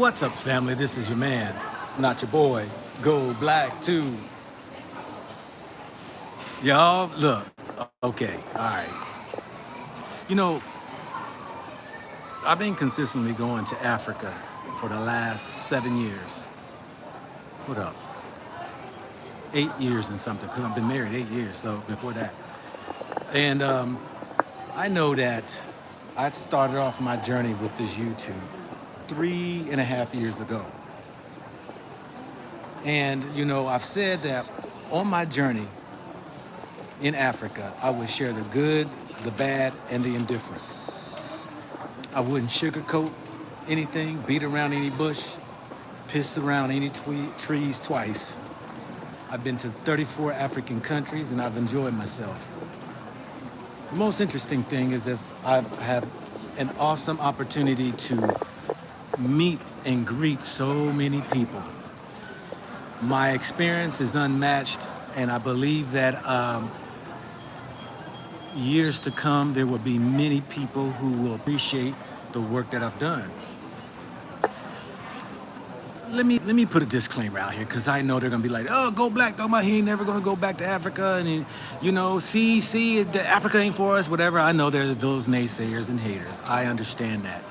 What's up, family? This is your man, not your boy, Go Black 2. Y'all, look, okay, all right. You know, I've been consistently going to Africa for the last 7 years. What up? 8 years and something, because I've been married 8 years, so before that. And I know that I've started off my journey with this YouTube 3.5 years ago. And, you know, I've said that on my journey in Africa, I would share the good, the bad, and the indifferent. I wouldn't sugarcoat anything, beat around any bush, piss around any trees twice. I've been to 34 African countries and I've enjoyed myself. The most interesting thing is if I've had an awesome opportunity to meet and greet so many people. My experience is unmatched, and I believe that years to come, there will be many people who will appreciate the work that I've done. Let me put a disclaimer out here, because I know they're gonna be like, oh, Go Black, talking about he ain't never gonna go back to Africa, and he, you know, see, Africa ain't for us, whatever. I know there's those naysayers and haters. I understand that.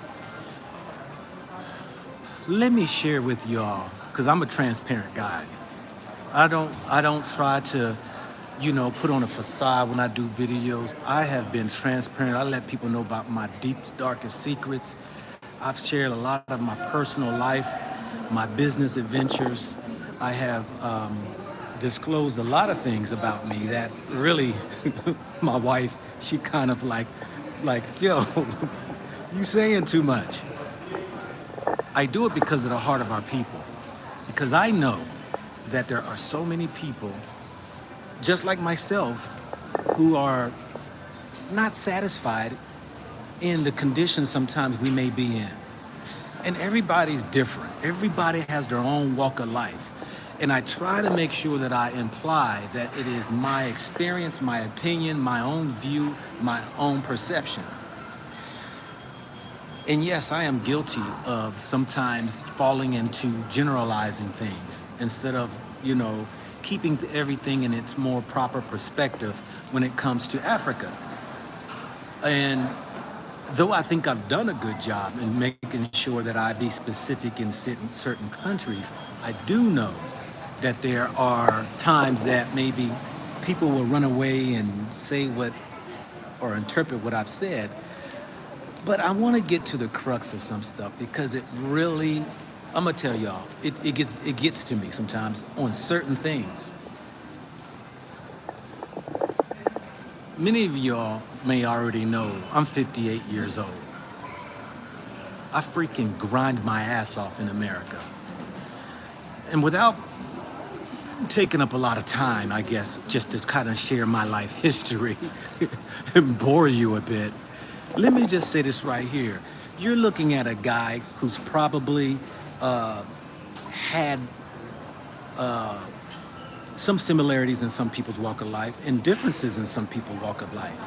Let me share with y'all, because I'm a transparent guy. I don't try to, you know, put on a facade when I do videos. I have been transparent. I let people know about my deepest, darkest secrets. I've shared a lot of my personal life, my business adventures. I have disclosed a lot of things about me that really, my wife, she kind of like, yo, you saying too much. I do it because of the heart of our people. Because I know that there are so many people, just like myself, who are not satisfied in the conditions sometimes we may be in. And everybody's different. Everybody has their own walk of life. And I try to make sure that I imply that it is my experience, my opinion, my own view, my own perception. And yes, I am guilty of sometimes falling into generalizing things instead of, you know, keeping everything in its more proper perspective when it comes to Africa. And though I think I've done a good job in making sure that I be specific in certain countries, I do know that there are times that maybe people will run away and say what, or interpret what I've said. But I want to get to the crux of some stuff because it really, I'm gonna tell y'all, it gets to me sometimes on certain things. Many of y'all may already know I'm 58 years old. I freaking grind my ass off in America. And without taking up a lot of time, I guess, just to kind of share my life history and bore you a bit, let me just say this right here. You're looking at a guy who's probably had some similarities in some people's walk of life and differences in some people's walk of life.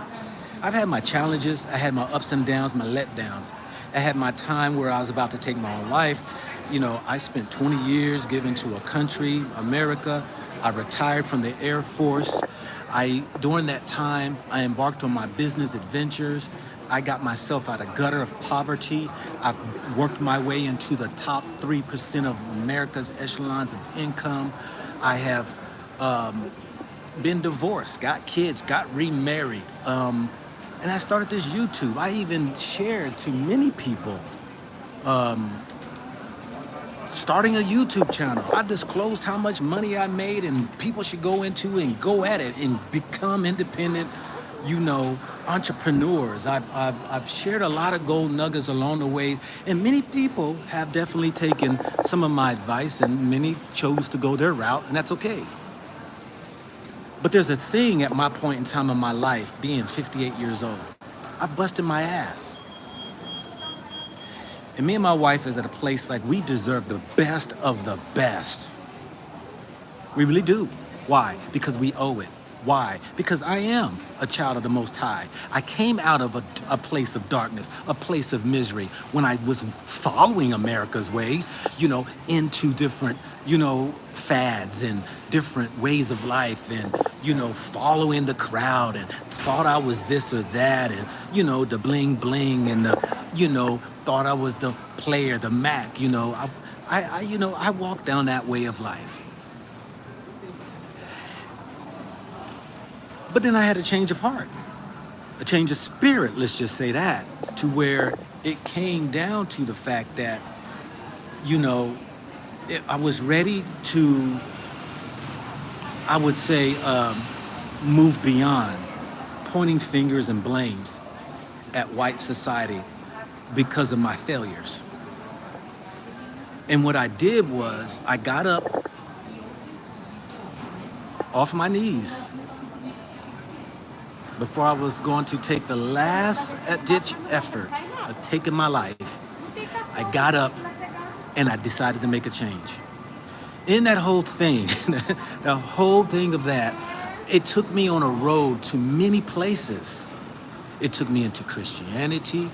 I've had my challenges, I had my ups and downs, my letdowns. I had my time where I was about to take my own life. You know, I spent 20 years giving to a country, America. I retired from the Air Force. During that time, I embarked on my business adventures. I got myself out of gutter of poverty. I've worked my way into the top 3% of America's echelons of income. I have been divorced, got kids, got remarried. And I started this YouTube. I even shared to many people starting a YouTube channel. I disclosed how much money I made, and people should go into and go at it and become independent, you know, entrepreneurs. I've shared a lot of gold nuggets along the way, and many people have definitely taken some of my advice, and many chose to go their route, and that's okay. But there's a thing at my point in time in my life, being 58 years old. I busted my ass. And me and my wife is at a place like we deserve the best of the best. We really do. Why? Because we owe it. Why? Because I am a child of the Most High. I came out of a place of darkness, a place of misery when I was following America's way, into different, fads and different ways of life and, following the crowd and thought I was this or that and, the bling bling and the, thought I was the player, the Mac, I walked down that way of life. But then I had a change of heart, a change of spirit, let's just say that, to where it came down to the fact that, I was ready to, I would say, move beyond pointing fingers and blames at white society because of my failures. And what I did was I got up off my knees before I was going to take the last ditch effort of taking my life. I got up and I decided to make a change. In that whole thing, the whole thing of that, it took me on a road to many places. It took me into Christianity.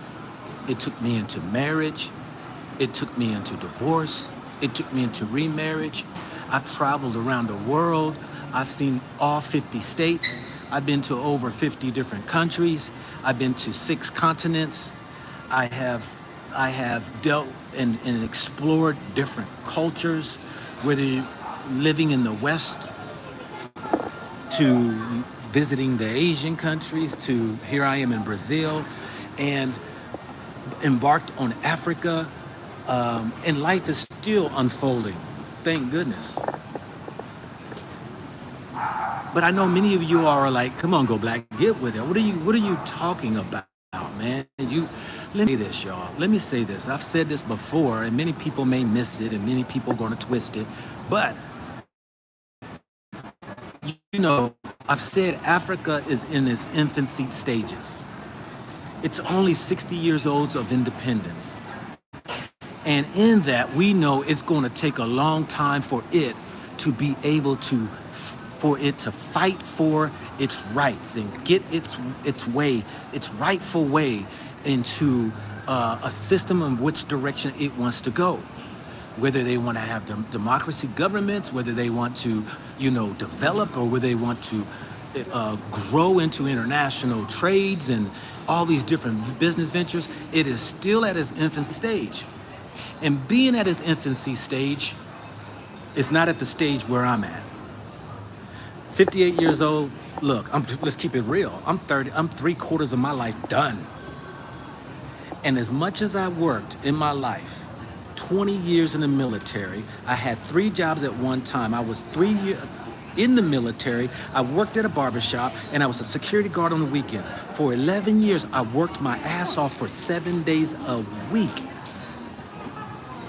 It took me into marriage. It took me into divorce. It took me into remarriage. I've traveled around the world. I've seen all 50 states. I've been to over 50 different countries. I've been to 6 continents. I have dealt and explored different cultures, whether you're living in the West, to visiting the Asian countries, to here I am in Brazil, and embarked on Africa, and life is still unfolding, thank goodness. But I know many of you are like, come on, Go Black, get with it. What are you talking about, man? Let me say this, y'all. Let me say this. I've said this before, and many people may miss it, and many people are going to twist it. But, I've said Africa is in its infancy stages. It's only 60 years old of independence. And in that, we know it's going to take a long time for it to be able to fight for its rights and get its rightful way into a system of which direction it wants to go. Whether they want to have democracy governments, whether they want to, develop, or whether they want to grow into international trades and all these different business ventures, it is still at its infancy stage. And being at its infancy stage, it's not at the stage where I'm at. 58 years old, look, let's keep it real. I'm 30, I'm 3/4 of my life done. And as much as I worked in my life, 20 years in the military, I had 3 jobs at one time. I was 3 years in the military, I worked at a barbershop, and I was a security guard on the weekends. For 11 years, I worked my ass off for 7 days a week.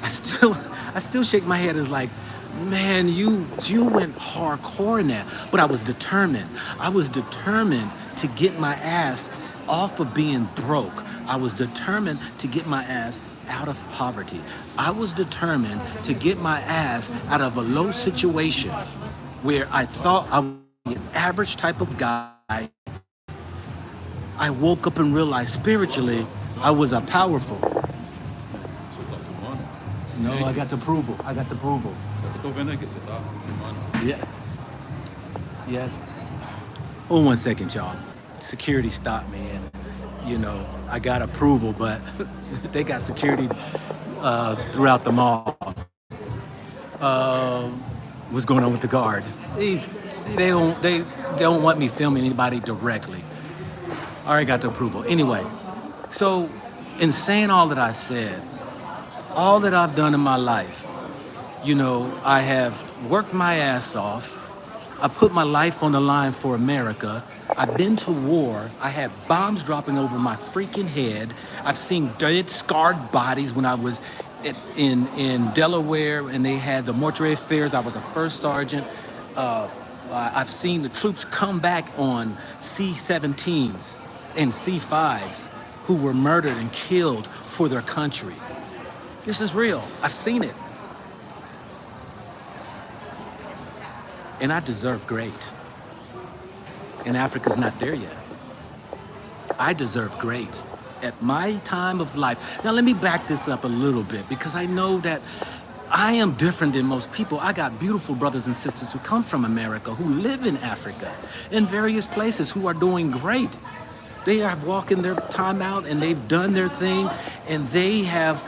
I still shake my head as like, man, you went hardcore in that. But I was determined. I was determined to get my ass off of being broke. I was determined to get my ass out of poverty. I was determined to get my ass out of a low situation where I thought I was an average type of guy. I woke up and realized spiritually I was a powerful. No, I got the approval. Yeah. Yes. Oh, 1 second, y'all. Security stopped me, and I got approval, but they got security throughout the mall. What's going on with the guard? They don't want me filming anybody directly. I already got the approval. Anyway, so in saying all that I said, all that I've done in my life, I have worked my ass off. I put my life on the line for America. I've been to war. I had bombs dropping over my freaking head. I've seen dead, scarred bodies when I was in Delaware, and they had the mortuary affairs. I was a first sergeant. I've seen the troops come back on C-17s and C-5s who were murdered and killed for their country. This is real. I've seen it. And I deserve great. and Africa's not there yet. I deserve great at my time of life. Now, let me back this up a little bit because I know that I am different than most people. I got beautiful brothers and sisters who come from America, who live in Africa, in various places, who are doing great. They have walking their time out and they've done their thing and they have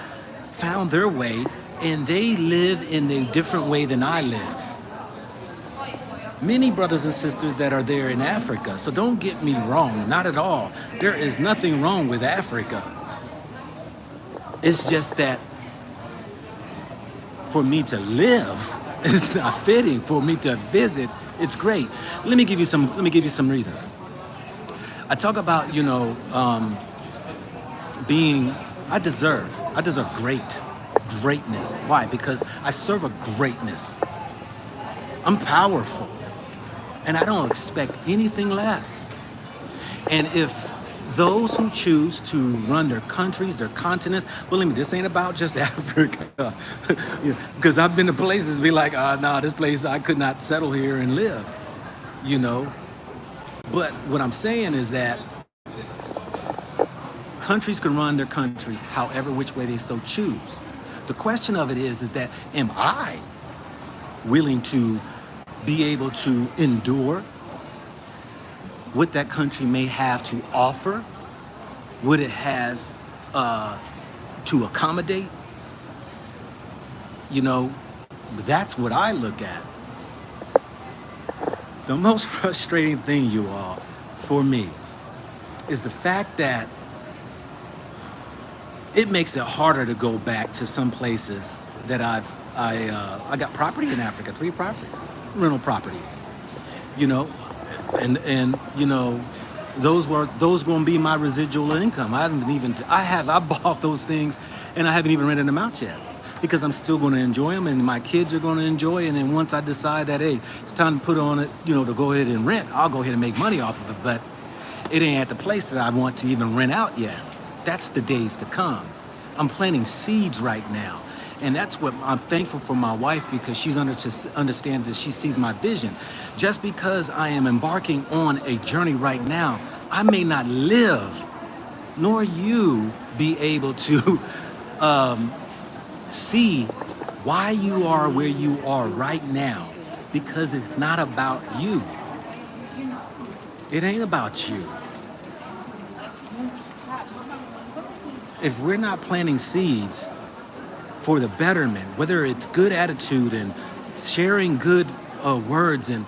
found their way and they live in a different way than I live. Many brothers and sisters that are there in Africa. So don't get me wrong, not at all. There is nothing wrong with Africa. It's just that for me to live, it's not fitting. For me to visit, it's great. Let me give you some reasons. I talk about, I deserve greatness. Why? Because I serve a greatness. I'm powerful. And I don't expect anything less. And if those who choose to run their countries, their continents, believe me, this ain't about just Africa. Because I've been to places be like, no, this place, I could not settle here and live, But what I'm saying is that countries can run their countries however which way they so choose. The question of it is that am I willing to be able to endure what that country may have to offer, what it has to accommodate? That's what I look at. The most frustrating thing, you all, for me, is the fact that it makes it harder to go back to some places that I got property in Africa, 3 properties, rental properties, and those gonna be my residual income. I bought those things and I haven't even rented them out yet because I'm still gonna enjoy them and my kids are gonna enjoy it. And then once I decide that, hey, it's time to put on it, to go ahead and rent, I'll go ahead and make money off of it. But it ain't at the place that I want to even rent out yet. That's the days to come. I'm planting seeds right now. And that's what I'm thankful for my wife because she's understands that she sees my vision. Just because I am embarking on a journey right now, I may not live, nor you be able to see why you are where you are right now, because it's not about you. It ain't about you. If we're not planting seeds for the betterment, whether it's good attitude and sharing good words and,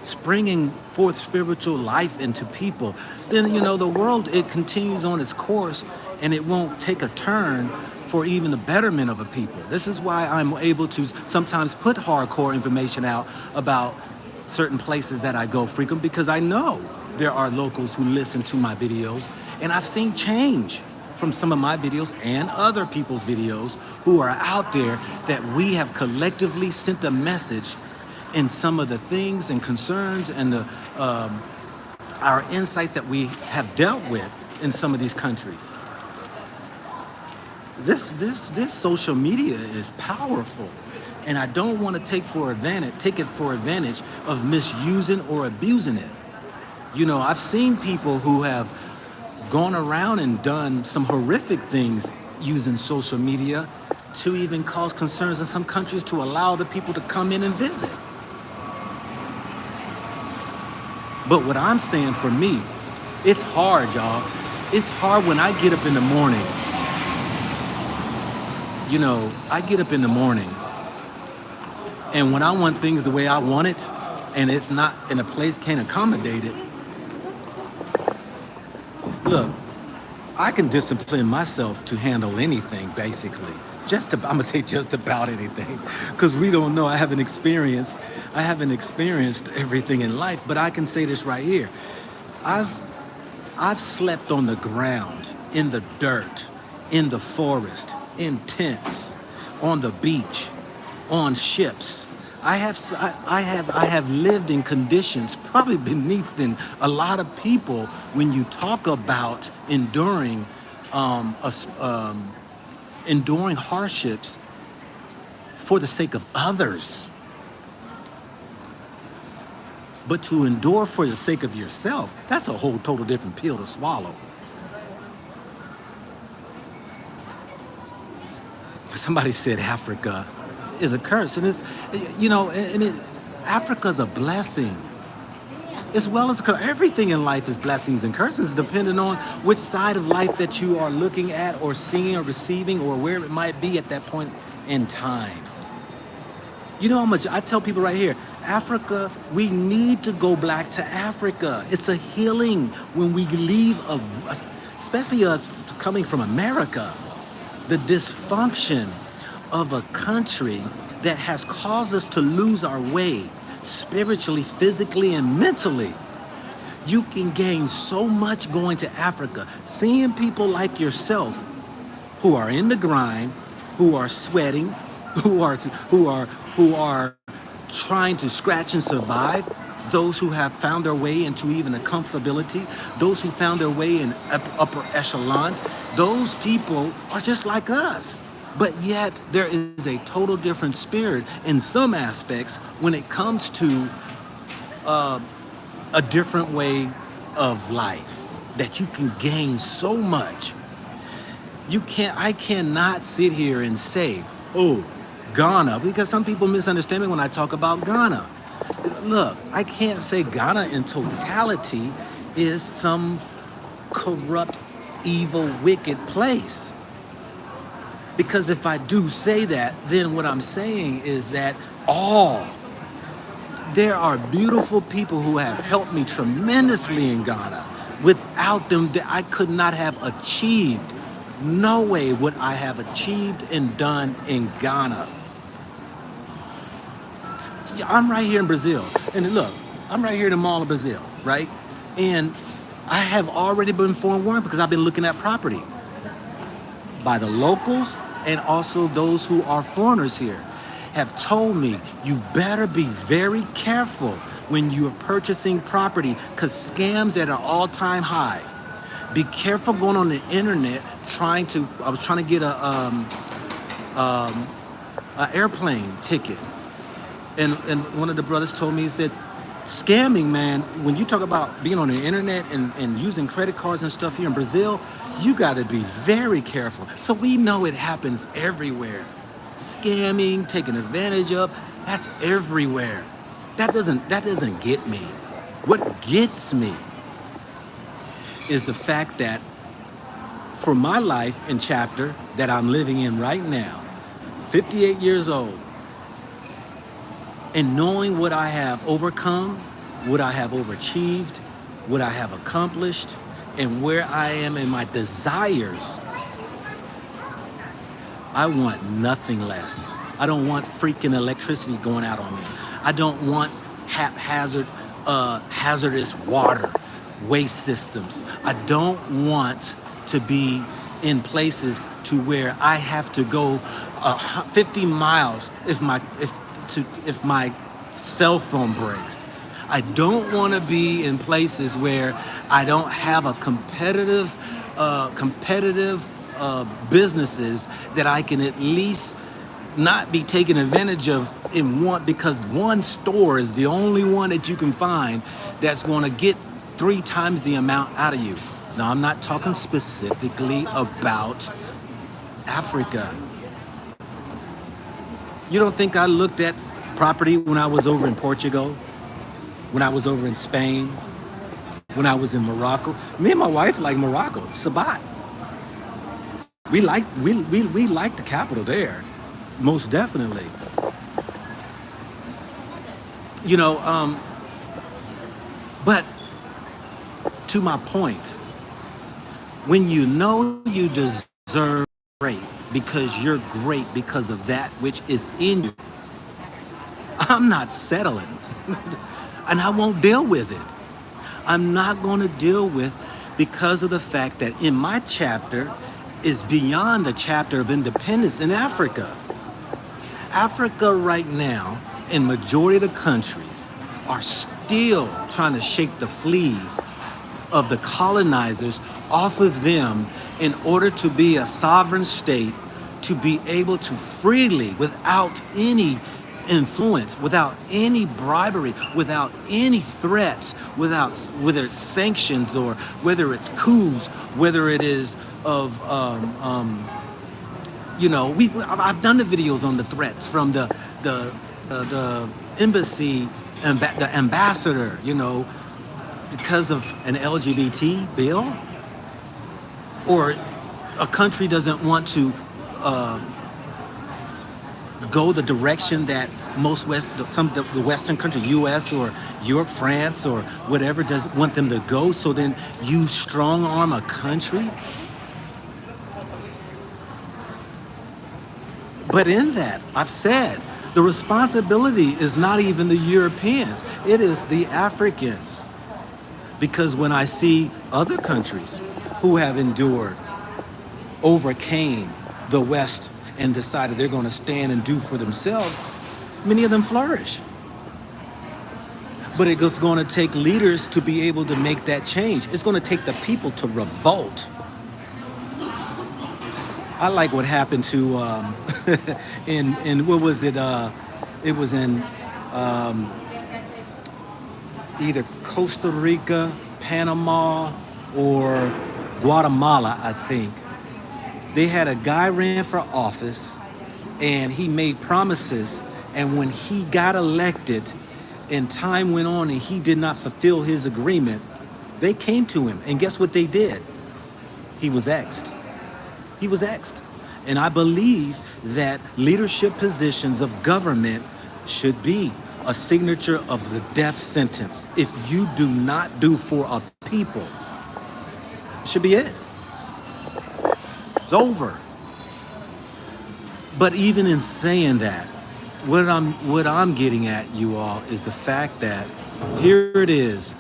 springing forth spiritual life into people, then, the world, it continues on its course and it won't take a turn for even the betterment of a people. This is why I'm able to sometimes put hardcore information out about certain places that I go frequent, because I know there are locals who listen to my videos and I've seen change from some of my videos and other people's videos who are out there, that we have collectively sent a message in some of the things and concerns and our insights that we have dealt with in some of these countries. This social media is powerful, and I don't want to take it for advantage of misusing or abusing it. I've seen people who have gone around and done some horrific things using social media to even cause concerns in some countries to allow the people to come in and visit. But what I'm saying, for me, it's hard, y'all. It's hard when I get up in the morning. I get up in the morning, and when I want things the way I want it, and it's not, and a place can't accommodate it, look, I can discipline myself to handle anything, basically. I'm gonna say just about anything, because we don't know. I haven't experienced everything in life, but I can say this right here. I've slept on the ground, in the dirt, in the forest, in tents, on the beach, on ships. I have lived in conditions probably beneath than a lot of people when you talk about enduring hardships for the sake of others. But to endure for the sake of yourself, that's a whole total different pill to swallow. Somebody said Africa is a curse, and it's, Africa's a blessing as well as a curse. Everything in life is blessings and curses, depending on which side of life that you are looking at, or seeing, or receiving, or where it might be at that point in time. You know how much I tell people right here, Africa, we need to go back to Africa. It's a healing when we leave, especially us coming from America, the dysfunction of a country that has caused us to lose our way spiritually, physically, and mentally. You can gain so much going to Africa, seeing people like yourself who are in the grind, who are sweating, who are trying to scratch and survive, those who have found their way into even a comfortability, those who found their way in upper echelons. Those people are just like us. But yet there is a total different spirit in some aspects when it comes to a different way of life, that you can gain so much. I cannot sit here and say, oh, Ghana, because some people misunderstand me when I talk about Ghana. Look, I can't say Ghana in totality is some corrupt, evil, wicked place. Because if I do say that, then what I'm saying is that there are beautiful people who have helped me tremendously in Ghana. Without them, I could not have achieved. No way would I have achieved and done in Ghana. I'm right here in Brazil. And look, I'm right here in the mall of Brazil, right? And I have already been forewarned because I've been looking at property by the locals, and also those who are foreigners here have told me, you better be very careful when you're purchasing property, because scams at an all-time high. Be careful going on the internet I was trying to get a airplane ticket. And one of the brothers told me, he said, scamming, man, when you talk about being on the internet and using credit cards and stuff here in Brazil, you got to be very careful. So we know it happens everywhere. Scamming, taking advantage of, that's everywhere. That doesn't get me. What gets me is the fact that for my life and chapter that I'm living in right now, 58 years old, and knowing what I have overcome, what I have overachieved, what I have accomplished, and where I am in my desires, I want nothing less. I don't want freaking electricity going out on me. I don't want hazardous water, waste systems. I don't want to be in places to where I have to go 50 miles if my cell phone breaks. I don't want to be in places where I don't have a competitive businesses that I can at least not be taken advantage of because one store is the only one that you can find that's going to get 3 times the amount out of you. Now, I'm not talking specifically about Africa. You don't think I looked at property when I was over in Portugal, when I was over in Spain, when I was in Morocco? Me and my wife like Morocco, Sabat. We like the capital there, most definitely. But to my point, when you know you deserve great because you're great because of that which is in you, I'm not settling. And I won't deal with it. I'm not going to deal with, because of the fact that in my chapter is beyond the chapter of independence in Africa. Africa right now, in majority of the countries, are still trying to shake the fleas of the colonizers off of them in order to be a sovereign state, to be able to freely, without any influence, without any bribery, without any threats, without whether it's sanctions or whether it's coups, whether it is of I've done the videos on the threats from the embassy and the ambassador, because of an LGBT bill, or a country doesn't want to go the direction that the Western country, U.S. or Europe, France, or whatever, does want them to go. So then you strong arm a country. But in that, I've said the responsibility is not even the Europeans; it is the Africans. Because when I see other countries who have endured, overcame the West, and decided they're going to stand and do for themselves, many of them flourish. But it's going to take leaders to be able to make that change. It's going to take the people to revolt. I like what happened to in what was it? It was in either Costa Rica, Panama, or Guatemala, I think. They had a guy ran for office, and he made promises, and when he got elected and time went on and he did not fulfill his agreement, they came to him, and guess what they did? He was exed. He was exed. And I believe that leadership positions of government should be a signature of the death sentence. If you do not do for a people, it should be it. It's over. But even in saying that, what I'm getting at, you all, is the fact that here it is,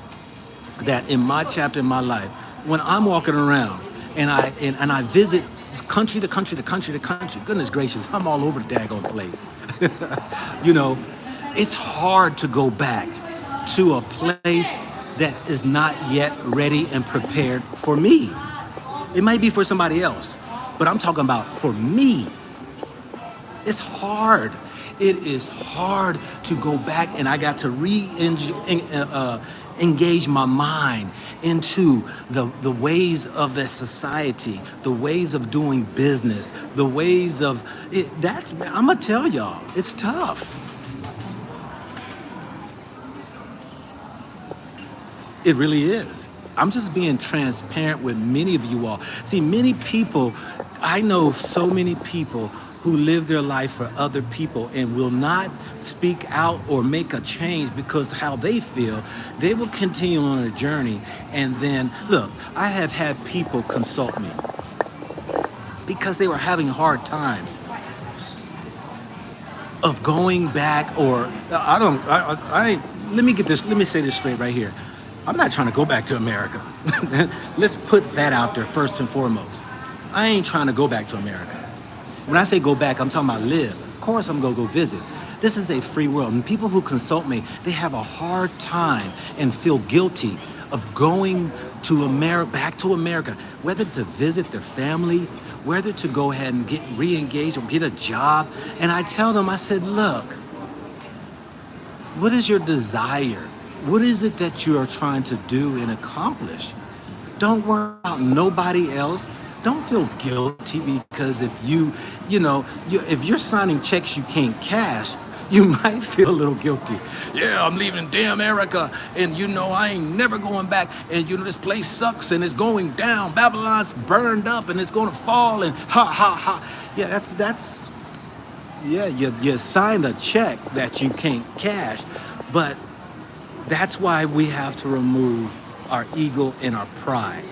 that in my chapter in my life, when I'm walking around and I visit country to country to country to country, goodness gracious, I'm all over the daggone place. It's hard to go back to a place that is not yet ready and prepared for me. It might be for somebody else, but I'm talking about for me. It's hard. It is hard to go back, and I got to engage my mind into the ways of the society, the ways of doing business, the ways of it. I'm gonna tell y'all, it's tough. It really is. I'm just being transparent with many of you all. See, many people, I know so many people who live their life for other people and will not speak out or make a change because how they feel. They will continue on a journey. And then, look, I have had people consult me because they were having hard times of going back, or let me say this straight right here. I'm not trying to go back to America. Let's put that out there first and foremost. I ain't trying to go back to America. When I say go back, I'm talking about live. Of course I'm gonna go visit. This is a free world, and people who consult me, they have a hard time and feel guilty of going to back to America, whether to visit their family, whether to go ahead and get re-engaged or get a job. And I tell them, I said, look, what is your desire? What is it that you are trying to do and accomplish? Don't worry about nobody else. Don't feel guilty because if if you're signing checks you can't cash, you might feel a little guilty. Yeah, I'm leaving damn America, and I ain't never going back, and this place sucks and it's going down. Babylon's burned up and it's going to fall, and ha ha ha. Yeah, that's you signed a check that you can't cash, but that's why we have to remove our ego and our pride.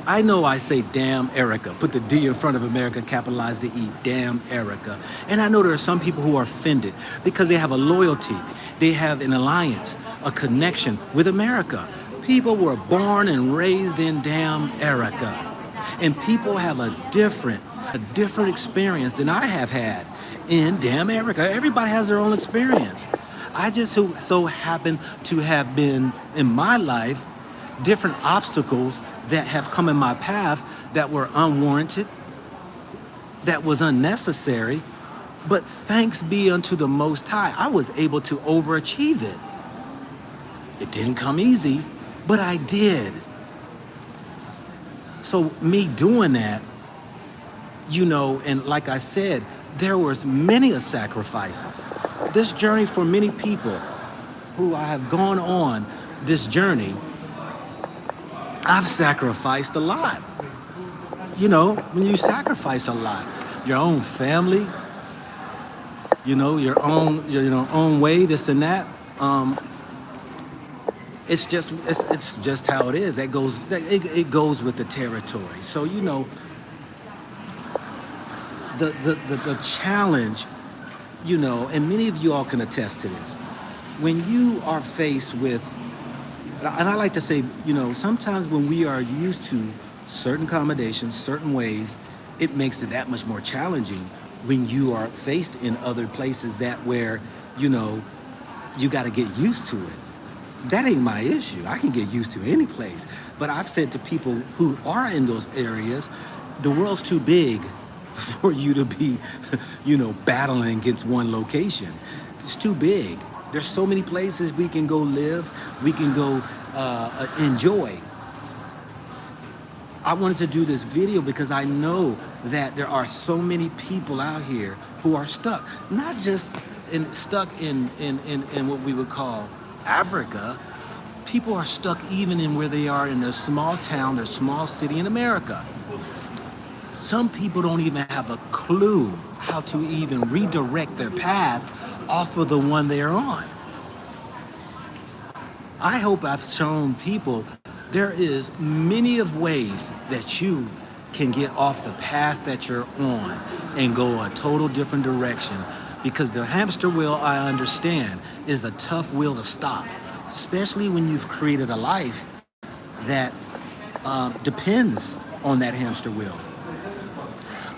I know I say damn Erica, put the D in front of America, capitalize the E, damn Erica. And I know there are some people who are offended because they have a loyalty, they have an alliance, a connection with America. People were born and raised in damn Erica. And people have a different experience than I have had in damn Erica. Everybody has their own experience. I just so happen to have been in my life different obstacles that have come in my path that were unwarranted, that was unnecessary, but thanks be unto the Most High, I was able to overachieve it. It didn't come easy, but I did. So me doing that, and like I said, there was many a sacrifices. This journey for many people who I have gone on this journey, I've sacrificed a lot. When you sacrifice a lot, your own family, your own way, this and that. It's just how it is. It goes with the territory. So the challenge, and many of you all can attest to this. When you are faced with, and I like to say, sometimes when we are used to certain accommodations, certain ways, it makes it that much more challenging when you are faced in other places where, you got to get used to it. That ain't my issue. I can get used to any place. But I've said to people who are in those areas, the world's too big for you to be, battling against one location. It's too big. There's so many places we can go live, we can go enjoy. I wanted to do this video because I know that there are so many people out here who are stuck, not just stuck in what we would call Africa. People are stuck even in where they are in their small town, their small city in America. Some people don't even have a clue how to even redirect their path off of the one they're on. I hope I've shown people there is many of ways that you can get off the path that you're on and go a total different direction, because the hamster wheel, I understand, is a tough wheel to stop, especially when you've created a life that depends on that hamster wheel.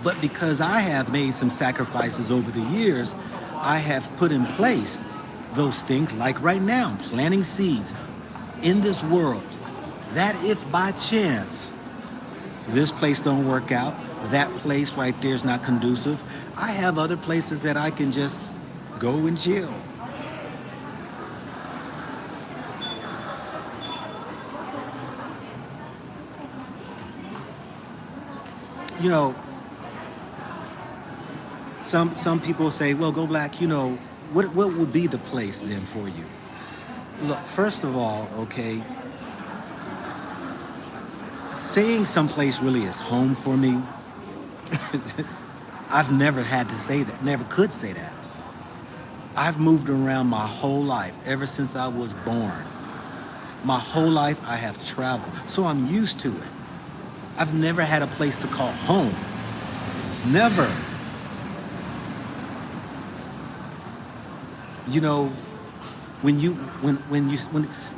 But because I have made some sacrifices over the years, I have put in place those things, like right now, I'm planting seeds in this world, that if by chance this place don't work out, that place right there is not conducive, I have other places that I can just go and chill. Some people say, well, Go Black, what would be the place then for you? Look, first of all, okay, saying someplace really is home for me, I've never had to say that, never could say that. I've moved around my whole life, ever since I was born. My whole life I have traveled, so I'm used to it. I've never had a place to call home. Never.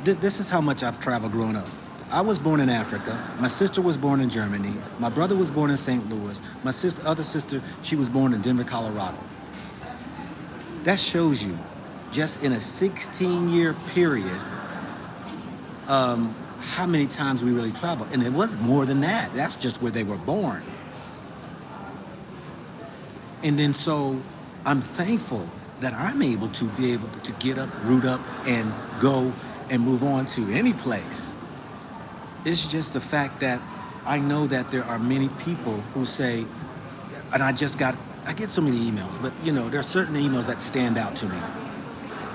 This is how much I've traveled growing up. I was born in Africa. My sister was born in Germany. My brother was born in St. Louis. My other sister, she was born in Denver, Colorado. That shows you, just in a 16-year period, how many times we really traveled. And it was more than that. That's just where they were born. And then so I'm thankful that I'm able to get up, root up, and go and move on to any place. It's just the fact that I know that there are many people who say, and I get so many emails, but there are certain emails that stand out to me.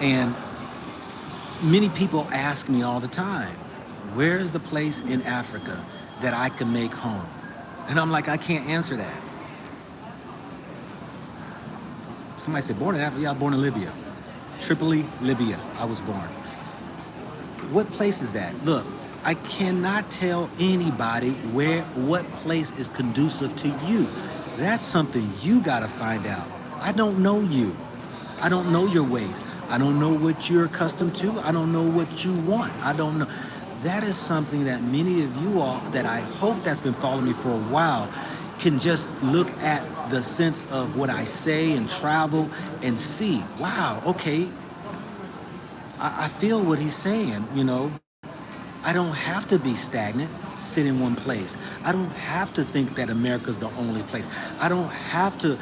And many people ask me all the time, where is the place in Africa that I can make home? And I'm like, I can't answer that. Somebody said, born in Africa? Yeah, I was born in Libya. Tripoli, Libya, I was born. What place is that? Look, I cannot tell anybody what place is conducive to you. That's something you gotta find out. I don't know you. I don't know your ways. I don't know what you're accustomed to. I don't know what you want. I don't know. That is something that many of you all, that I hope that's been following me for a while, can just look at the sense of what I say and travel and see, wow, okay, I feel what he's saying, I don't have to be stagnant. sit in one place. I don't have to think that America's the only place. I don't have to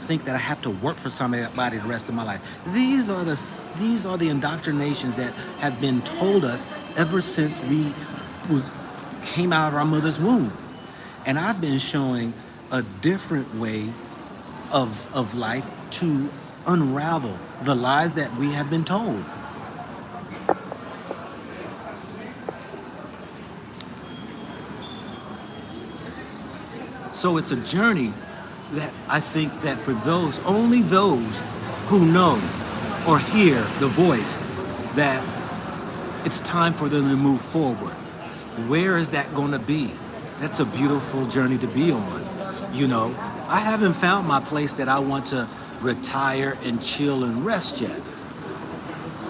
think that I have to work for somebody the rest of my life. These are the indoctrinations that have been told us ever since we was, came out of our mother's womb. And I've been showing a different way of life to unravel the lies that we have been told. So it's a journey that I think that for only those who know or hear the voice that it's time for them to move forward. Where is that going to be? That's a beautiful journey to be on. You know, I haven't found my place that I want to retire and chill and rest yet.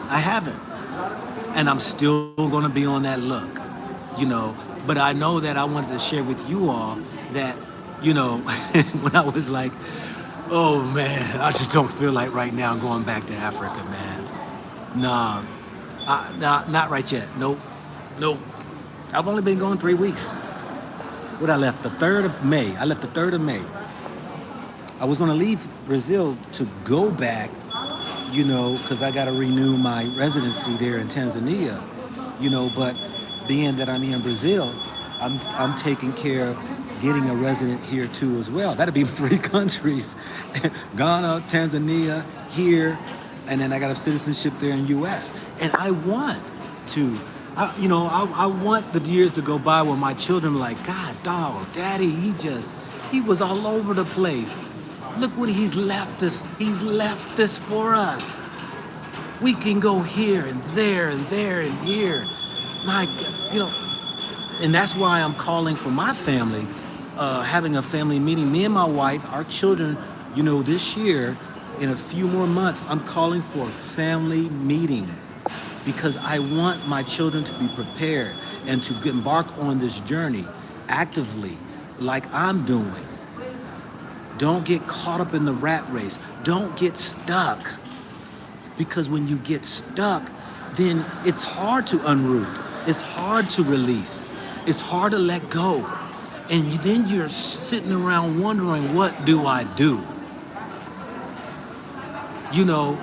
I haven't. And I'm still going to be on that look, you know. But I know that I wanted to share with you all that, you know, when I was like, oh man, I just don't feel like right now going back to Africa, man. Nah, not right yet. Nope. I've only been gone 3 weeks. What I left the 3rd of May. I left the 3rd of May. I was going to leave Brazil to go back, you know, because I got to renew my residency there in Tanzania, you know, but being that I'm here in Brazil, I'm taking care of getting a resident here too as well. That'd be 3 countries, Ghana, Tanzania, here, and then I got a citizenship there in US. And I want to, I want the years to go by when my children are like, God, dog, daddy, he was all over the place. Look what he's left us. He's left this for us. We can go here and there and there and here. My God, you know, and that's why I'm calling for my family, having a family meeting. Me and my wife, our children, you know, this year, in a few more months, I'm calling for a family meeting because I want my children to be prepared and to embark on this journey actively like I'm doing. Don't get caught up in the rat race. Don't get stuck. Because when you get stuck, then it's hard to unroot. It's hard to release. It's hard to let go. And then you're sitting around wondering, what do I do? You know,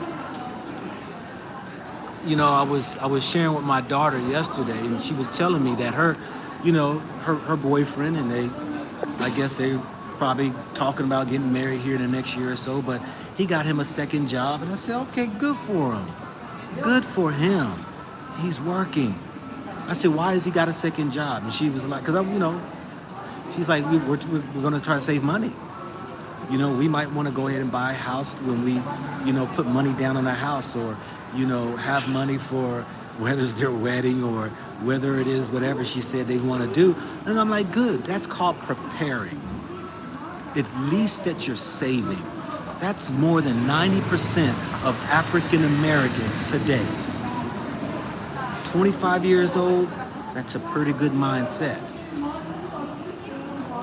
I was sharing with my daughter yesterday, and she was telling me that her boyfriend, and I guess they probably talking about getting married here in the next year or so, but he got him a second job. And I said, okay, good for him. Good for him. He's working. I said, why has he got a second job? And she was like, because she's like, we're going to try to save money. You know, we might want to go ahead and buy a house when we, put money down on a house, or, have money for whether it's their wedding or whether it is whatever she said they want to do. And I'm like, good. That's called preparing. At least that you're saving. That's more than 90% of African Americans today. 25 years old, that's a pretty good mindset.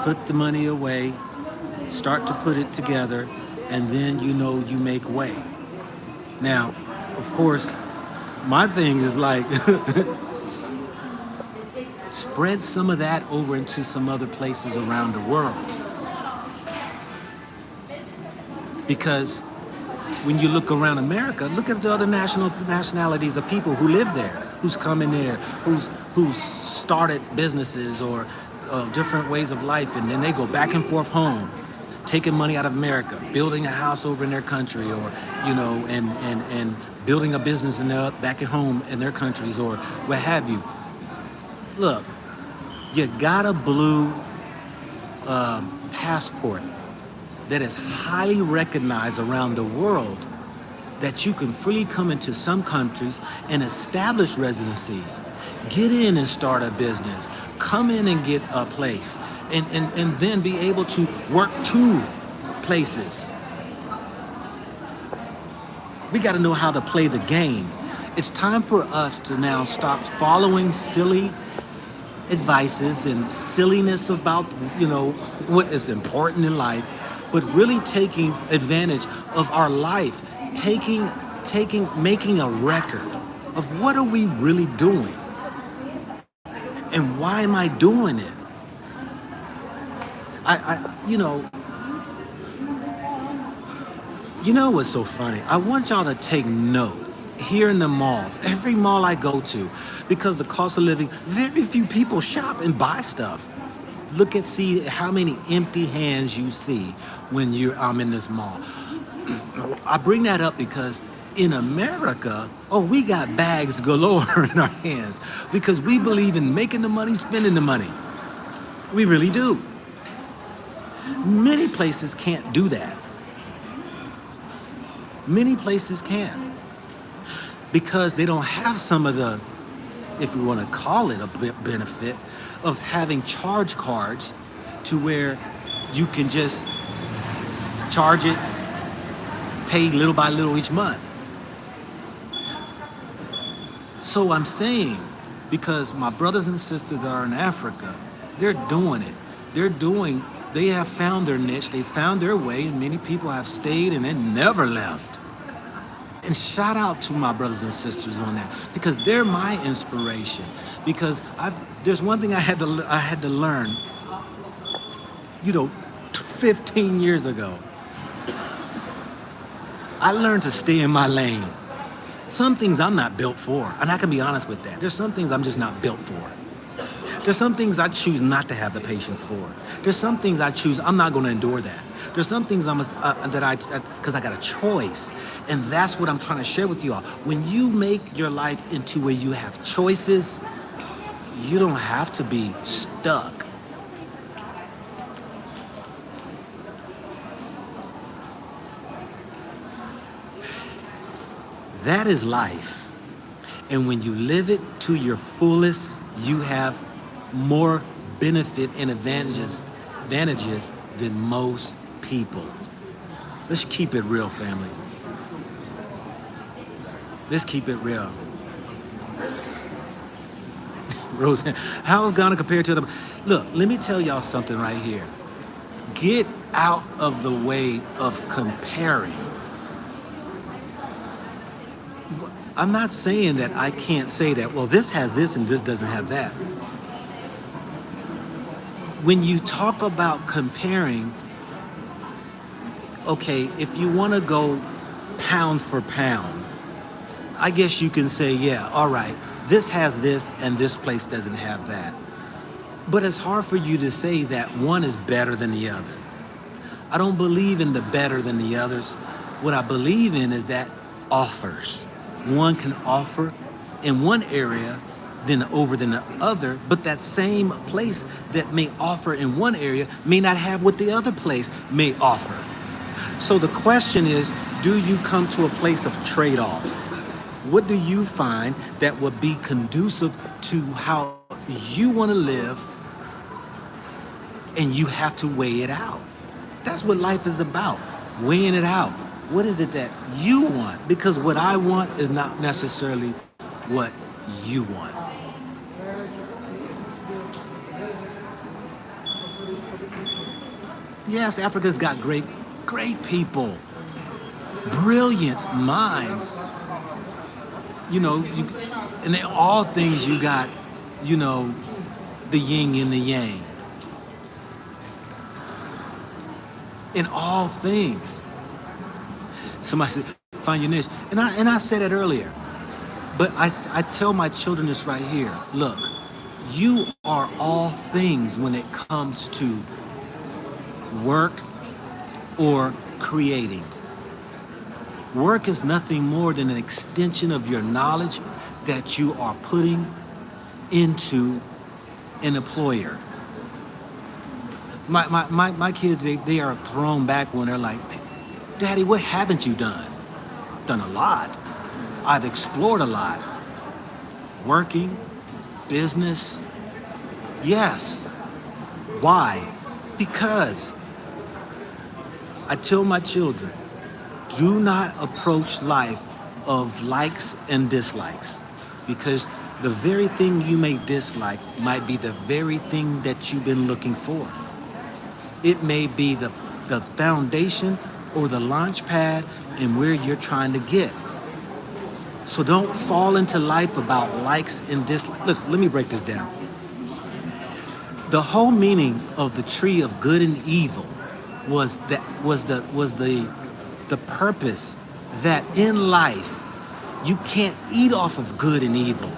Put the money away, start to put it together, and then you make way. Now, of course, my thing is like, spread some of that over into some other places around the world. Because when you look around America, look at the other nationalities of people who live there, who's come in there, who's started businesses or different ways of life, and then they go back and forth home, taking money out of America, building a house over in their country, or and building a business back at home in their countries, or what have you. Look, you got a blue passport that is highly recognized around the world, that you can freely come into some countries and establish residencies, get in and start a business, come in and get a place, and then be able to work 2 places. We got to know how to play the game. It's time for us to now stop following silly advices and silliness about, what is important in life, but really taking advantage of our life, making a record of what are we really doing, And why am I doing it? You know, what's so funny? I want y'all to take note here in the malls, every mall I go to, because the cost of living, very few people shop and buy stuff. See how many empty hands you see when I'm in this mall. I bring that up because in America, we got bags galore in our hands because we believe in making the money, spending the money. We really do. Many places can't do that. Many places can't because they don't have some of the, if we want to call it a benefit, of having charge cards to where you can just charge it, pay little by little each month. So I'm saying, because my brothers and sisters that are in Africa, they're doing it. They have found their niche, they found their way, and many people have stayed and they never left. And shout out to my brothers and sisters on that, because they're my inspiration. Because there's one thing I had to learn, 15 years ago. I learned to stay in my lane. Some things I'm not built for, and I can be honest with that. There's some things I'm just not built for. There's some things I choose not to have the patience for. There's some things I choose, I'm not going to endure that. There's some things because I got a choice. And that's what I'm trying to share with you all. When you make your life into where you have choices, you don't have to be stuck. That is life. And when you live it to your fullest, you have more benefit and advantages than most people. Let's keep it real, family. Let's keep it real. Roseanne, how is Ghana compared to them? Look, let me tell y'all something right here. Get out of the way of comparing. I'm not saying that I can't say that, well, this has this and this doesn't have that. When you talk about comparing, okay, if you want to go pound for pound, I guess you can say, yeah, all right, this has this and this place doesn't have that. But it's hard for you to say that one is better than the other. I don't believe in the better than the others. What I believe in is that offers. One can offer in one area than the other, but that same place that may offer in one area may not have what the other place may offer. So the question is, do you come to a place of trade-offs? What do you find that would be conducive to how you want to live, and you have to weigh it out? That's what life is about, weighing it out. What is it that you want? Because what I want is not necessarily what you want. Yes, Africa's got great people, brilliant minds. And in all things you got, the yin and the yang. In all things. Somebody said, find your niche. And I said it earlier. But I tell my children this right here. Look, you are all things when it comes to work or creating. Work is nothing more than an extension of your knowledge that you are putting into an employer. My kids, they are thrown back when they're like, Daddy, what haven't you done? Done a lot. I've explored a lot. Working, business, yes. Why? Because I tell my children, do not approach life of likes and dislikes, because the very thing you may dislike might be the very thing that you've been looking for. It may be the foundation or the launch pad and where you're trying to get. So don't fall into life about likes and dislikes. Look, let me break this down. The whole meaning of the tree of good and evil was the purpose that in life you can't eat off of good and evil.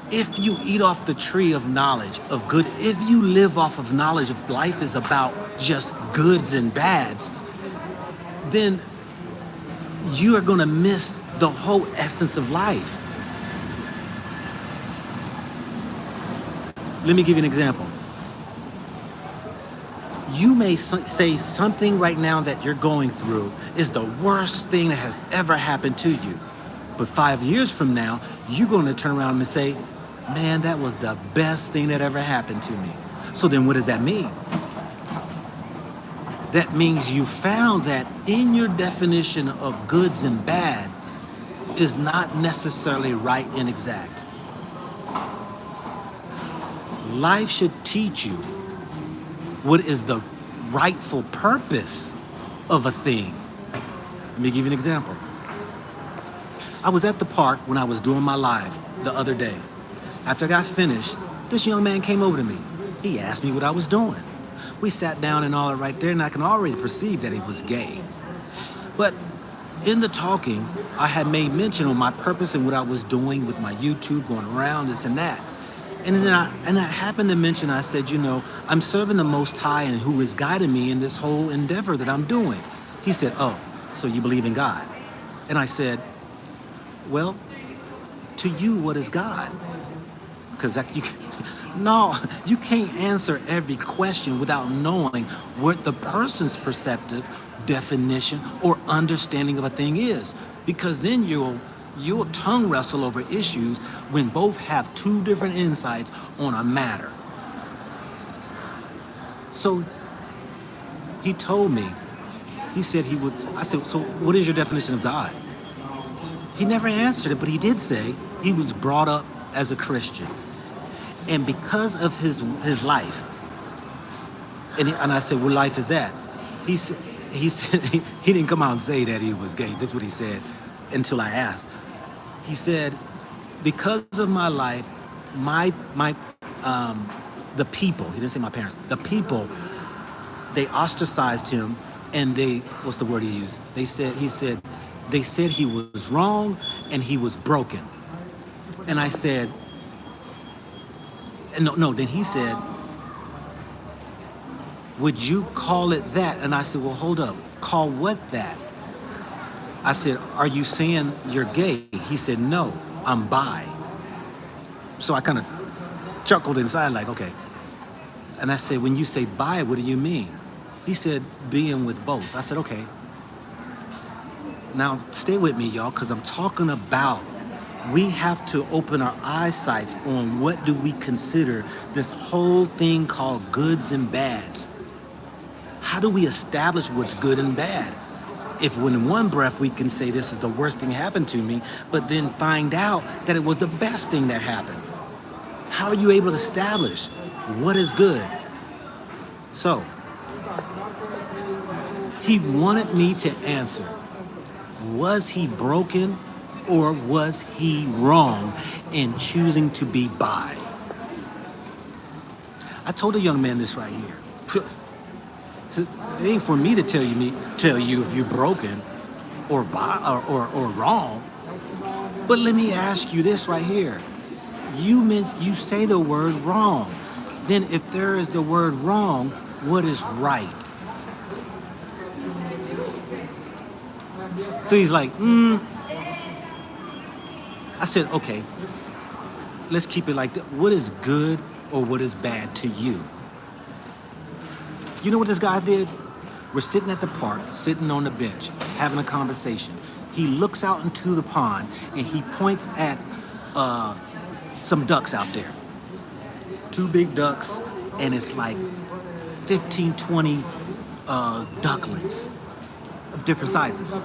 If you eat off the tree of knowledge of good, if you live off of knowledge of life is about just goods and bads, then you are going to miss the whole essence of life. Let me give you an example. You may say something right now that you're going through is the worst thing that has ever happened to you. But 5 years from now, you're going to turn around and say, man, that was the best thing that ever happened to me. So then what does that mean? That means you found that in your definition of goods and bads is not necessarily right and exact. Life should teach you what is the rightful purpose of a thing. Let me give you an example. I was at the park when I was doing my live the other day. After I got finished, this young man came over to me. He asked me what I was doing. We sat down and all that right there, and I can already perceive that he was gay. But in the talking, I had made mention of my purpose and what I was doing with my YouTube, going around, this and that. And then I happened to mention, I said, you know, I'm serving the Most High and who is guiding me in this whole endeavor that I'm doing. He said, oh, so you believe in God? And I said, well, to you, what is God? Because no, you can't answer every question without knowing what the person's perceptive definition or understanding of a thing is. Because then you'll tongue wrestle over issues when both have two different insights on a matter. So he told me, he said he would, I said, so what is your definition of God? He never answered it, but he did say he was brought up as a Christian. And because of his life, and I said, what life is that? He said he didn't come out and say that he was gay. That's what he said until I asked. He said, because of my life, the people, he didn't say my parents, the people, they ostracized him, and what's the word he used? They said he was wrong and he was broken. And I said, no, then he said, would you call it that? And I said, well, hold up, call what that? I said, are you saying you're gay? He said, no, I'm bi. So I kind of chuckled inside like, okay. And I said, when you say bi, what do you mean? He said, being with both. I said, okay. Now stay with me, y'all, because I'm talking about we have to open our eyesight on what do we consider this whole thing called goods and bads. How do we establish what's good and bad? If in one breath we can say this is the worst thing happened to me, but then find out that it was the best thing that happened. How are you able to establish what is good? So, he wanted me to answer, was he broken or was he wrong in choosing to be bi? I told a young man this right here. It ain't for me to tell you if you're broken or bi or wrong. But let me ask you this right here. You say the word wrong. Then if there is the word wrong, what is right? So he's like, I said, okay, let's keep it like that. What is good or what is bad to you? You know what this guy did? We're sitting at the park, sitting on the bench, having a conversation. He looks out into the pond and he points at some ducks out there. 2 big ducks, and it's like 15, 20 ducklings of different sizes.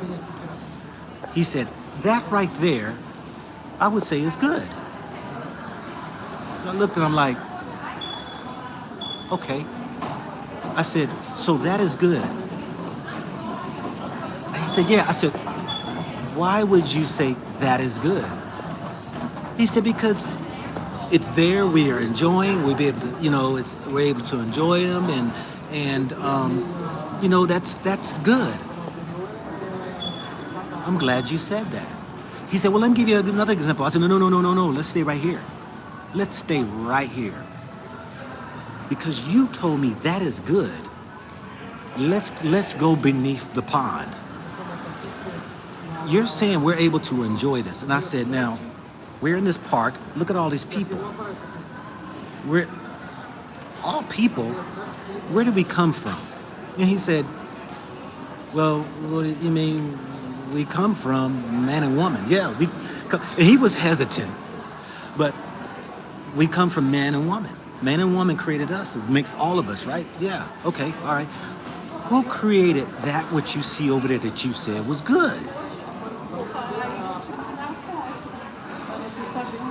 He said, that right there, I would say is good. So I looked at him like, okay. I said, so that is good. He said, yeah. I said, why would you say that is good? He said, because it's there. We are enjoying. We'll be able to, we're able to enjoy them, and that's good. I'm glad you said that. He said, well, let me give you another example. I said, no, no, no, no, no, no. Let's stay right here. Let's stay right here. Because you told me that is good. Let's go beneath the pond. You're saying we're able to enjoy this. And I said, now, we're in this park. Look at all these people. We're all people. Where did we come from? And he said, well, what do you mean? We come from man and woman. Yeah, he was hesitant, but we come from man and woman. Man and woman created us. It makes all of us, right? Yeah, okay, all right. Who created that which you see over there that you said was good?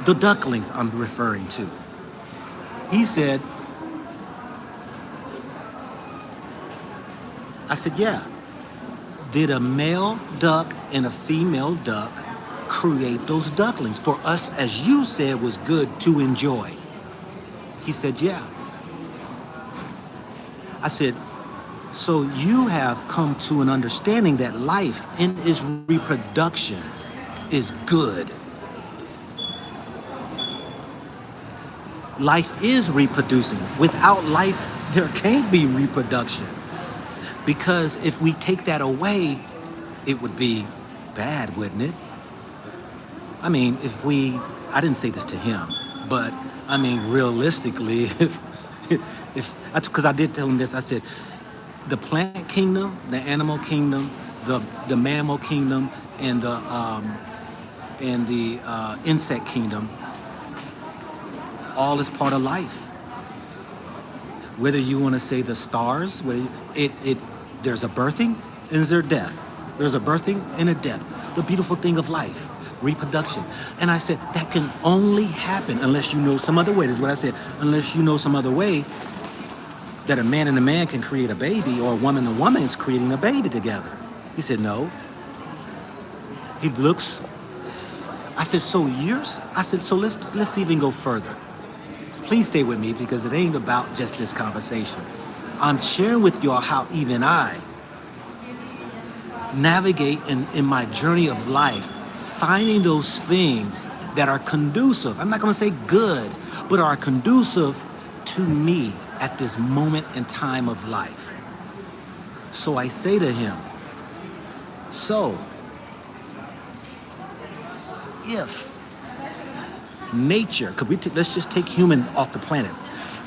The ducklings I'm referring to. He said, I said, yeah. Did a male duck and a female duck create those ducklings for us, as you said, was good to enjoy? He said, yeah. I said, so you have come to an understanding that life in its reproduction is good. Life is reproducing. Without life, there can't be reproduction. Because if we take that away, it would be bad, wouldn't it? I mean, I didn't say this to him, but I mean, realistically, because I did tell him this, I said, the plant kingdom, the animal kingdom, the mammal kingdom, and the insect kingdom, all is part of life. Whether you want to say the stars, there's a birthing and there's a death. There's a birthing and a death. The beautiful thing of life, reproduction. And I said, that can only happen unless you know some other way. That's what I said. Unless you know some other way that a man and a man can create a baby, or a woman and a woman is creating a baby together. He said, no. He looks. I said, so let's even go further. Please stay with me, because it ain't about just this conversation. I'm sharing with y'all how even I navigate in my journey of life, finding those things that are conducive. I'm not going to say good, but are conducive to me at this moment in time of life. So I say to him, so if nature, let's just take human off the planet.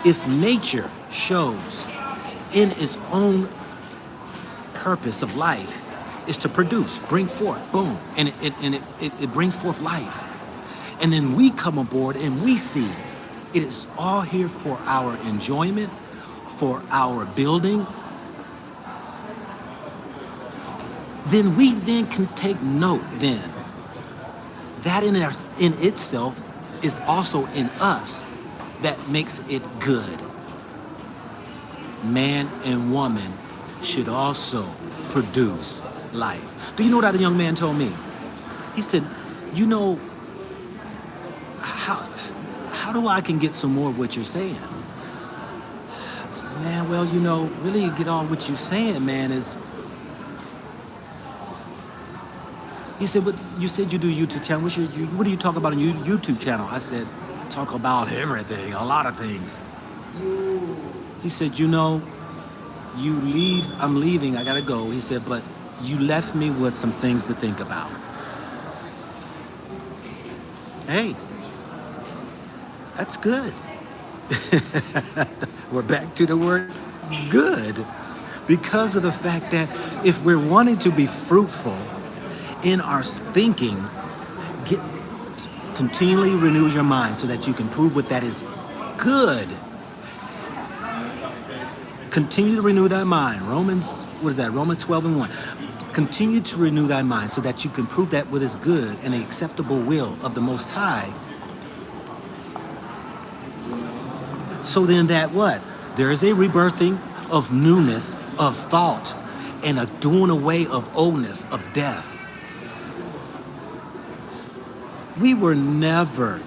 If nature shows in its own purpose of life is to produce, bring forth, boom, and it brings forth life. And then we come aboard and we see it is all here for our enjoyment, for our building. Then we can take note then that in itself is also in us that makes it good. Man and woman should also produce life. Do you know what that young man told me? He said, how do I can get some more of what you're saying? I said, man, well, really get all what you're saying, man, is... He said, but you said you do a YouTube channel. What do you talk about on your YouTube channel? I said, I talk about everything, a lot of things. He said, you leave, I'm leaving, I gotta go. He said, but you left me with some things to think about. Hey, that's good. We're back to the word good. Because of the fact that if we're wanting to be fruitful in our thinking, continually renew your mind so that you can prove what that is good. Continue to renew thy mind. Romans 12:1. Continue to renew thy mind so that you can prove that what is good and the acceptable will of the Most High. So then that what? There is a rebirthing of newness of thought and a doing away of oldness, of death. We were never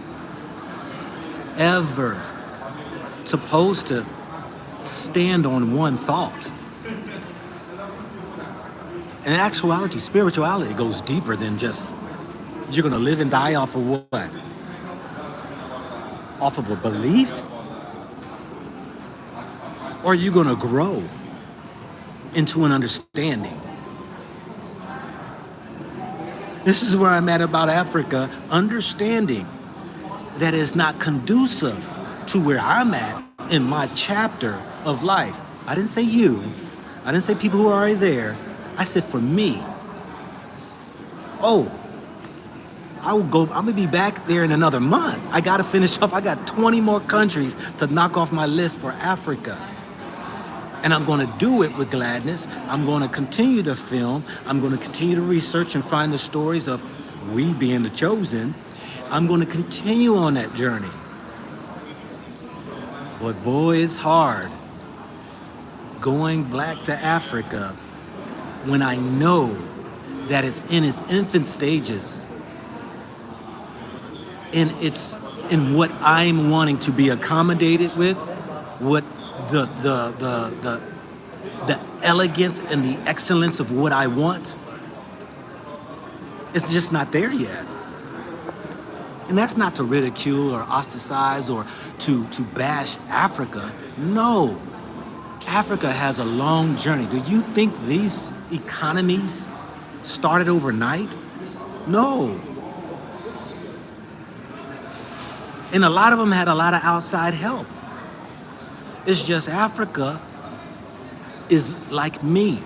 ever supposed to stand on one thought. In actuality, spirituality goes deeper than just you're gonna live and die off of what? Off of a belief? Or are you gonna grow into an understanding? This is where I'm at about Africa, understanding that is not conducive to where I'm at in my chapter of life. I didn't say you. I didn't say people who are already there. I said for me. Oh, I'm gonna be back there in another month. I gotta finish up. I got 20 more countries to knock off my list for Africa. And I'm gonna do it with gladness. I'm gonna continue to film. I'm gonna continue to research and find the stories of we being the chosen. I'm gonna continue on that journey. But boy, it's hard going back to Africa when I know that it's in its infant stages, and it's in what I'm wanting to be accommodated with, what the elegance and the excellence of what I want. It's just not there yet. And that's not to ridicule or ostracize or to bash Africa. No. Africa has a long journey. Do you think these economies started overnight? No. And a lot of them had a lot of outside help. It's just Africa is like me.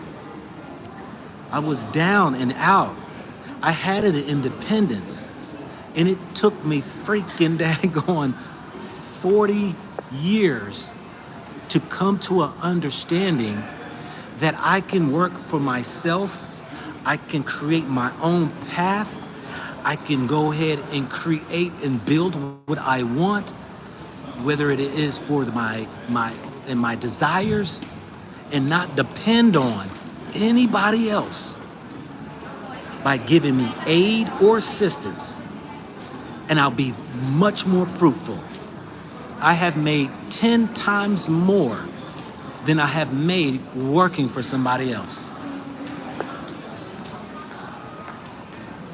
I was down and out. I had an independence. And it took me freaking daggone 40 years to come to an understanding that I can work for myself. I can create my own path. I can go ahead and create and build what I want, whether it is for my desires, and not depend on anybody else by giving me aid or assistance. And I'll be much more fruitful. I have made 10 times more than I have made working for somebody else.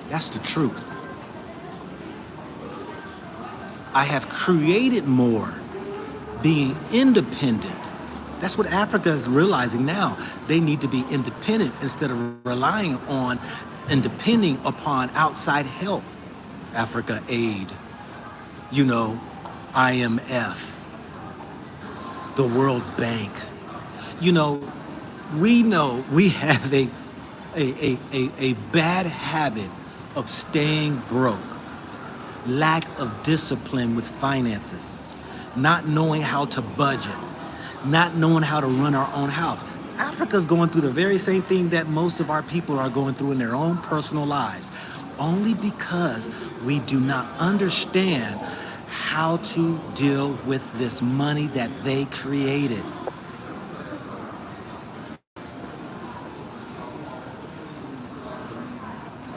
That's the truth. I have created more being independent. That's what Africa is realizing now. They need to be independent instead of relying on and depending upon outside help. Africa Aid, IMF, the World Bank. We know we have a bad habit of staying broke, lack of discipline with finances, not knowing how to budget, not knowing how to run our own house. Africa's going through the very same thing that most of our people are going through in their own personal lives, only because we do not understand how to deal with this money that they created.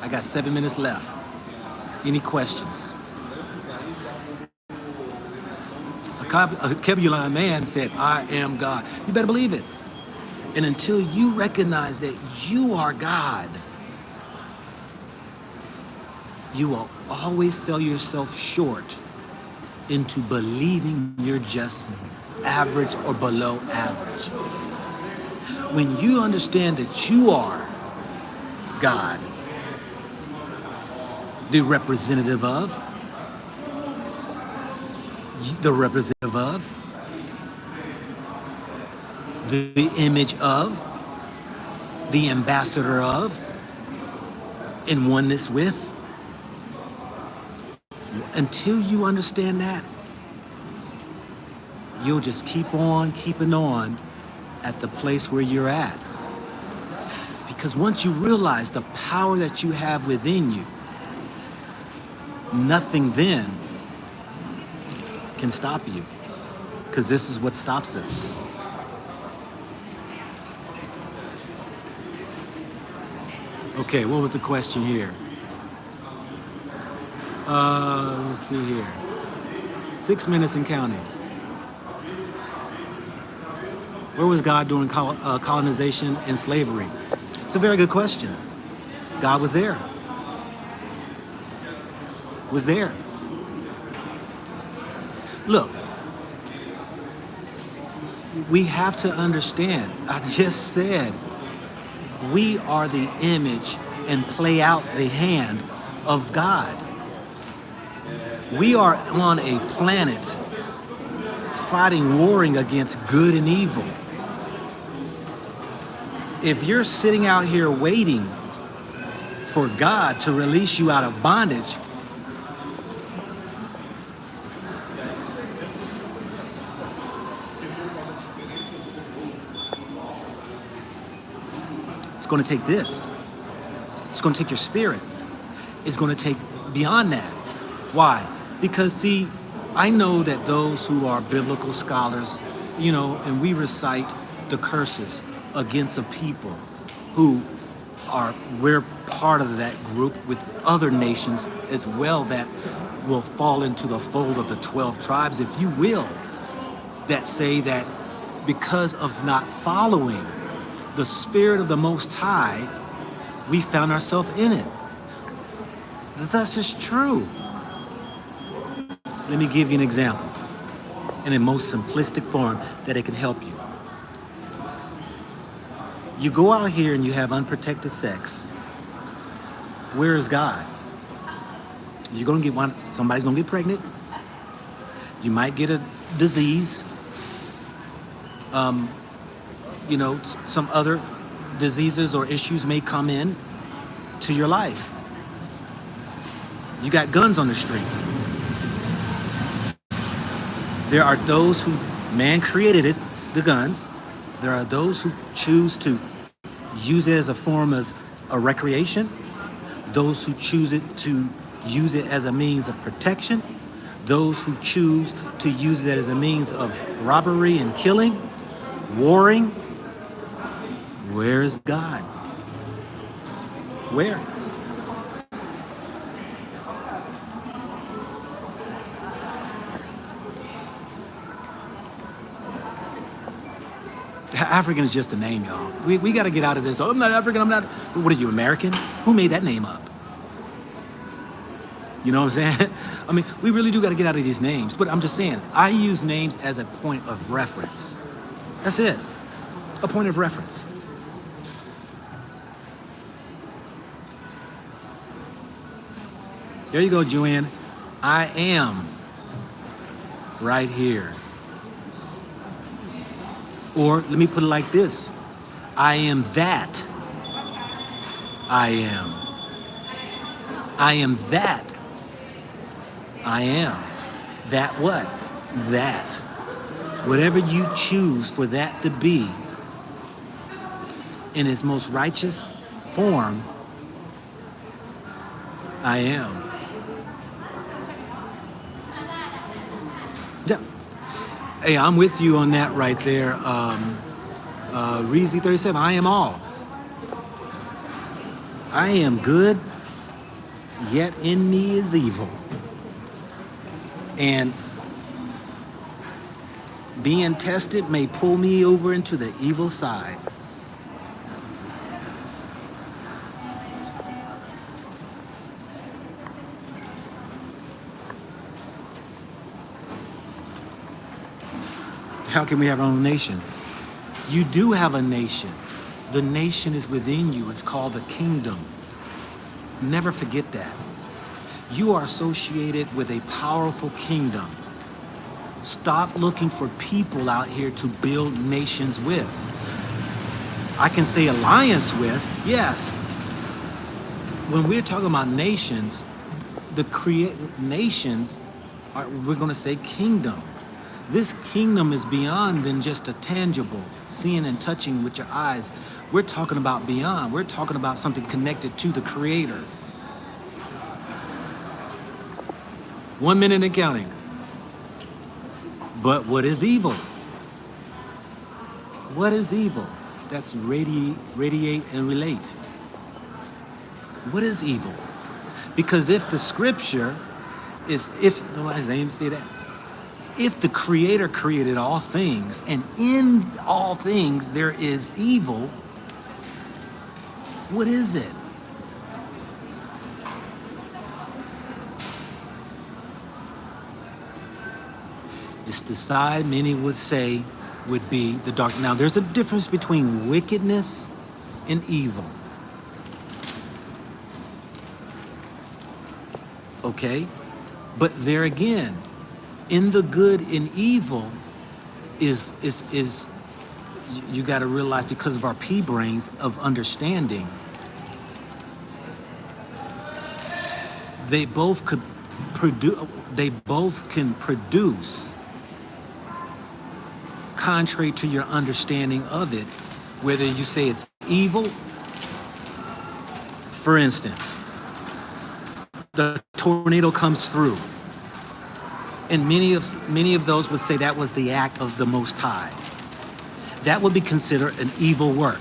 I got 7 minutes left. Any questions? A Kebulon man said, I am God. You better believe it. And until you recognize that you are God, you will always sell yourself short into believing you're just average or below average. When you understand that you are God, the representative of, the image of, the ambassador of, in oneness with. Until you understand that, you'll just keep on keeping on at the place where you're at. Because once you realize the power that you have within you, nothing then can stop you. Because this is what stops us. Okay, what was the question here? Let's see here. 6 minutes and counting. Where was God during colonization and slavery? It's a very good question. God was there. Was there. Look, we have to understand, I just said, we are the image and play out the hand of God. We are on a planet fighting, warring against good and evil. If you're sitting out here waiting for God to release you out of bondage, it's going to take this. It's going to take your spirit. It's going to take beyond that. Why? Because, see, I know that those who are biblical scholars, and we recite the curses against a people who we're part of that group with other nations as well that will fall into the fold of the 12 tribes, if you will, that say that because of not following the Spirit of the Most High, we found ourselves in it. Thus is true. Let me give you an example in the most simplistic form that it can help you. You go out here and you have unprotected sex. Where is God? You're gonna get somebody's gonna get pregnant. You might get a disease. Some other diseases or issues may come in to your life. You got guns on the street. There are those who, man created the guns. There are those who choose to use it as a form as a recreation. Those who choose to use it as a means of protection. Those who choose to use it as a means of robbery and killing, warring. Where is God? Where? African is just a name, y'all. We got to get out of this. Oh, I'm not African. I'm not. What are you, American? Who made that name up? You know what I'm saying? I mean, we really do got to get out of these names. But I'm just saying, I use names as a point of reference. That's it. A point of reference. There you go, Joanne. I am right here. Or let me put it like this. I am that. I am. I am that. I am. That what? That. Whatever you choose for that to be in its most righteous form, I am. Yeah. Hey, I'm with you on that right there. Reezy 37, I am all. I am good, yet in me is evil. And being tested may pull me over into the evil side. How can we have our own nation? You do have a nation. The nation is within you. It's called the kingdom. Never forget that. You are associated with a powerful kingdom. Stop looking for people out here to build nations with. I can say alliance with, yes. When we're talking about nations, nations we're going to say kingdom. This kingdom is beyond than just a tangible, seeing and touching with your eyes. We're talking about beyond. We're talking about something connected to the Creator. 1 minute and counting. But what is evil? What is evil? That's radiate and relate. What is evil? Because if the scripture is, if, nobody's even say that. If the Creator created all things, and in all things there is evil, what is it? It's the side many would say would be the dark. Now, there's a difference between wickedness and evil. Okay? But there again, in the good and evil is you got to realize, because of our pea brains of understanding, they both can produce contrary to your understanding of it, whether you say it's evil. For instance, the tornado comes through, and many of those would say that was the act of the Most High. That would be considered an evil work,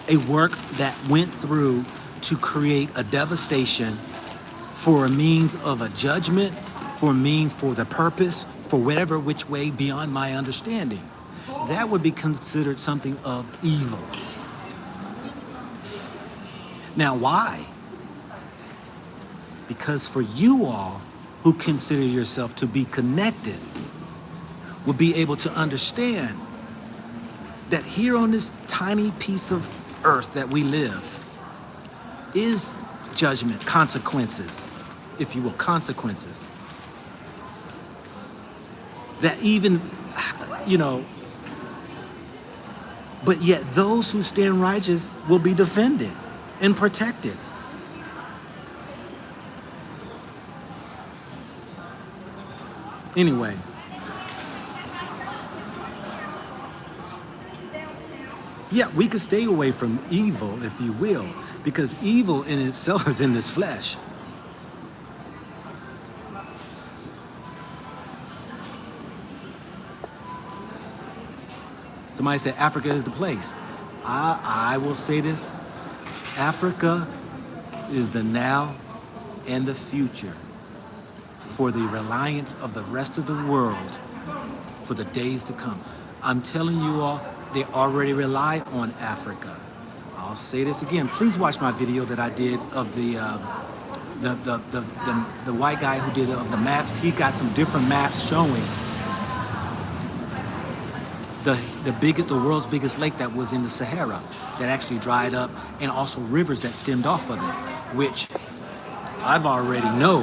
a work that went through to create a devastation for a means of a judgment, for the purpose, for whatever which way beyond my understanding. That would be considered something of evil. Now, why? Because for you all who consider yourself to be connected will be able to understand that here on this tiny piece of earth that we live is judgment, consequences, if you will, consequences. That even, but yet those who stand righteous will be defended and protected. Anyway, yeah, we could stay away from evil, if you will, because evil in itself is in this flesh. Somebody said Africa is the place. I will say this, Africa is the now and the future for the reliance of the rest of the world for the days to come. I'm telling you all, they already rely on Africa. I'll say this again. Please watch my video that I did of the white guy who did of the maps. He got some different maps showing the world's biggest lake that was in the Sahara that actually dried up, and also rivers that stemmed off of it, which I've already know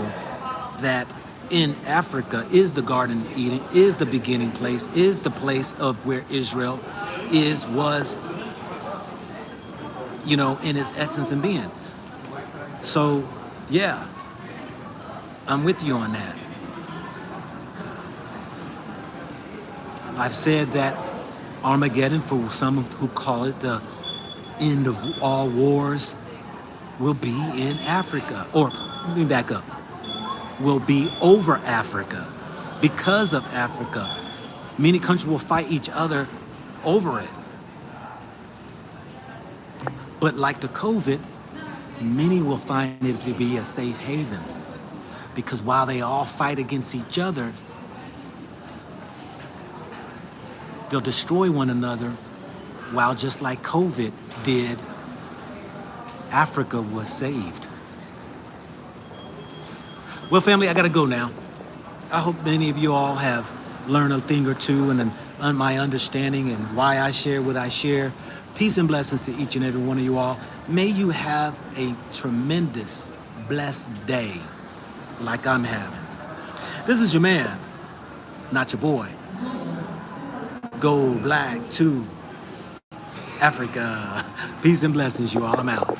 that in Africa is the Garden of Eden, is the beginning place, is the place of where Israel was, in its essence and being. So, yeah, I'm with you on that. I've said that Armageddon, for some who call it the end of all wars, will be in Africa. Or, let me back up. Will be over Africa. Because of Africa. Many countries will fight each other over it. But like the COVID, many will find it to be a safe haven. Because while they all fight against each other, they'll destroy one another, while just like COVID did, Africa was saved. Well, family, I gotta go now. I hope many of you all have learned a thing or two and my understanding and why I share what I share. Peace and blessings to each and every one of you all. May you have a tremendous, blessed day like I'm having. This is your man, not your boy. Go black to Africa. Peace and blessings, you all. I'm out.